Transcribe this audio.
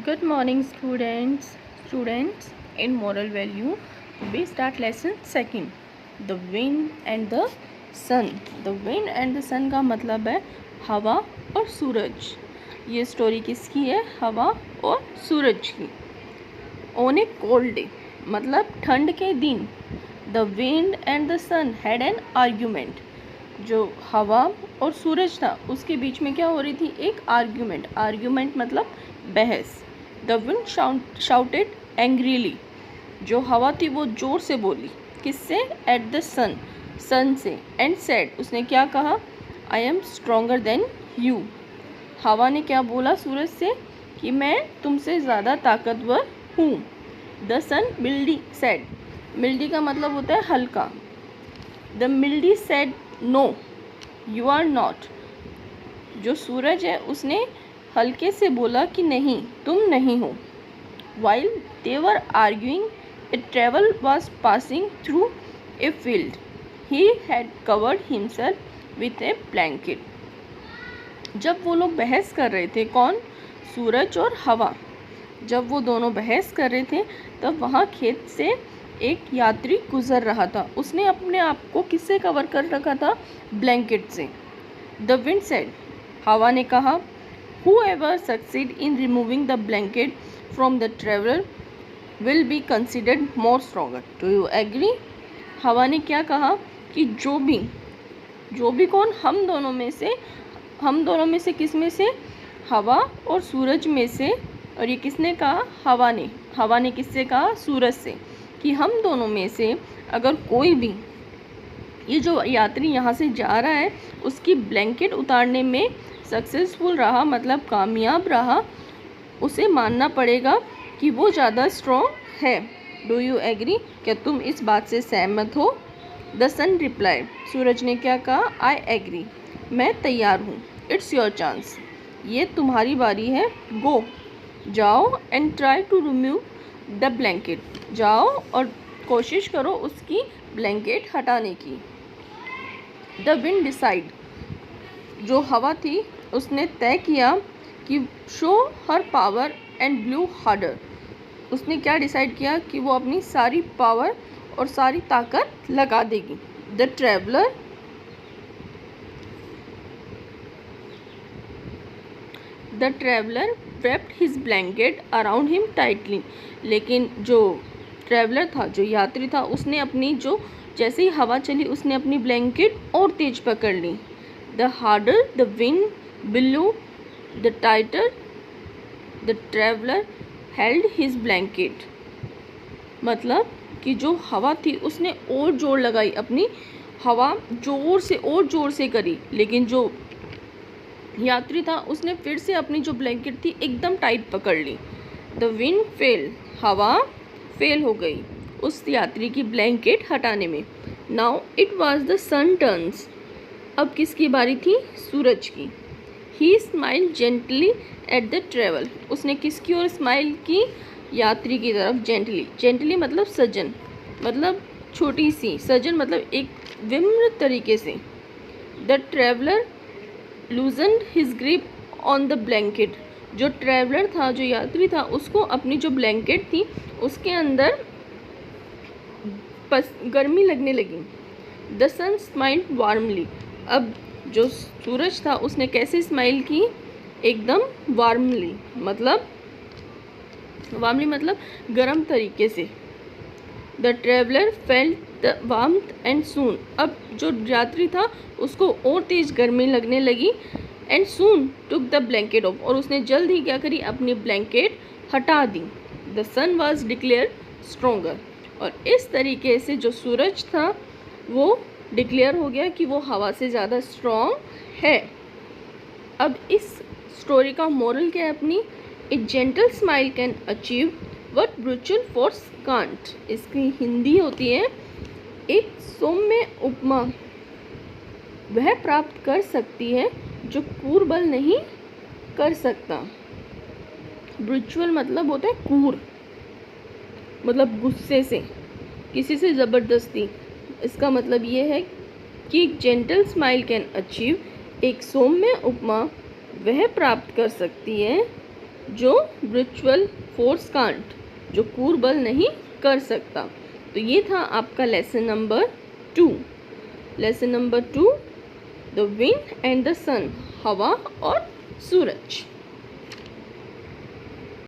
Good morning, students. Students, in moral value, we start lesson second. The wind and the sun. The wind and the sun का मतलब है हवा और सूरज. ये story किसकी है? हवा और सूरज की. On a cold day, मतलब ठंड के दिन, the wind and the sun had an argument. जो हवा और सूरज था उसके बीच में क्या हो रही थी? एक आर्ग्यूमेंट. आर्ग्यूमेंट मतलब बहस. The wind shouted angrily. जो हवा थी वो जोर से बोली. किससे? एट द सन. सन से. एंड सेड, उसने क्या कहा? I am stronger then you. हवा ने क्या बोला सूरज से? कि मैं तुमसे ज़्यादा ताकतवर हूँ. The sun mildly said. Mildly का मतलब होता है हल्का. The mildly said no you are not. जो सूरज है उसने हल्के से बोला कि नहीं, तुम नहीं हो. While they were arguing, A travel was passing through a field. He had covered himself with A blanket. जब वो लोग बहस कर रहे थे, कौन? सूरज और हवा. जब वो दोनों बहस कर रहे थे तब वहाँ खेत से एक यात्री गुजर रहा था. उसने अपने आप को किससे कवर कर रखा था? ब्लैंकेट से. द विंड सेड, हवा ने कहा, whoever succeed in removing the blanket from the traveler will be considered more stronger. Do you agree? हवा ने क्या कहा कि जो भी कौन? हम दोनों में से किस में से? हवा और सूरज में से. और ये किसने कहा? हवा ने किससे कहा? सूरज से. कि हम दोनों में से अगर कोई भी, ये जो यात्री यहाँ से जा रहा है, उसकी ब्लैंकेट उतारने में सक्सेसफुल रहा, मतलब कामयाब रहा, उसे मानना पड़ेगा कि वो ज़्यादा स्ट्रॉन्ग है. Do you agree? क्या तुम इस बात से सहमत हो? The sun reply. सूरज ने क्या कहा? I agree. मैं तैयार हूँ. It's your chance. ये तुम्हारी बारी है. गो. जाओ. And try to remove the blanket. जाओ और कोशिश करो उसकी ब्लैंकेट हटाने की. The wind decide. जो हवा थी उसने तय किया कि show her power and blew harder. उसने क्या डिसाइड किया? कि वो अपनी सारी पावर और सारी ताकत लगा देगी. The traveller wrapped his blanket around him tightly. लेकिन जो ट्रैवलर था, जो यात्री था, उसने अपनी जैसे ही हवा चली उसने अपनी ब्लैंकेट और तेज पकड़ ली. The harder the wind blew, the tighter the traveller held his blanket. मतलब कि जो हवा थी उसने और जोर लगाई, अपनी हवा जोर से करी. लेकिन जो यात्री था उसने फिर से अपनी जो ब्लैंकेट थी एकदम टाइट पकड़ ली. The wind fell. हवा फेल हो गई उस यात्री की ब्लैंकेट हटाने में. Now it was the sun turns. अब किसकी बारी थी? सूरज की. He smile gently at the travel. उसने किसकी ओर स्माइल की? यात्री की तरफ. जेंटली मतलब सजन, मतलब छोटी सी. सजन मतलब एक विम्र तरीके से. The traveller loosened his grip on the blanket. जो ट्रैवलर था, जो यात्री था, उसको अपनी जो ब्लैंकेट थी उसके अंदर गर्मी लगने लगी. The sun smiled warmly. अब जो सूरज था उसने कैसे स्माइल की? एकदम वार्मली मतलब गर्म तरीके से. The traveller felt the warmth and soon. अब जो यात्री था उसको और तेज गर्मी लगने लगी. And soon took the blanket off. और उसने जल्द ही क्या करी? अपनी ब्लैंकेट हटा दी. The sun was declare stronger. और इस तरीके से जो सूरज था वो डिक्लेयर हो गया कि वो हवा से ज़्यादा स्ट्रॉन्ग है. अब इस स्टोरी का मोरल क्या है अपनी? A gentle smile can achieve what brutal force can't. इसकी हिंदी होती है, एक सौम्य उपमा वह प्राप्त कर सकती है जो क्रूर बल नहीं कर सकता. ब्रूचुअल मतलब होता है क्रूर, मतलब गुस्से से, किसी से ज़बरदस्ती. इसका मतलब ये है कि जेंटल स्माइल कैन अचीव, एक सौम्य उपमा वह प्राप्त कर सकती है जो virtual force can't, जो क्रूर बल नहीं कर सकता। तो ये था आपका lesson number 2। Lesson number 2, the wind and the sun, हवा और सूरज।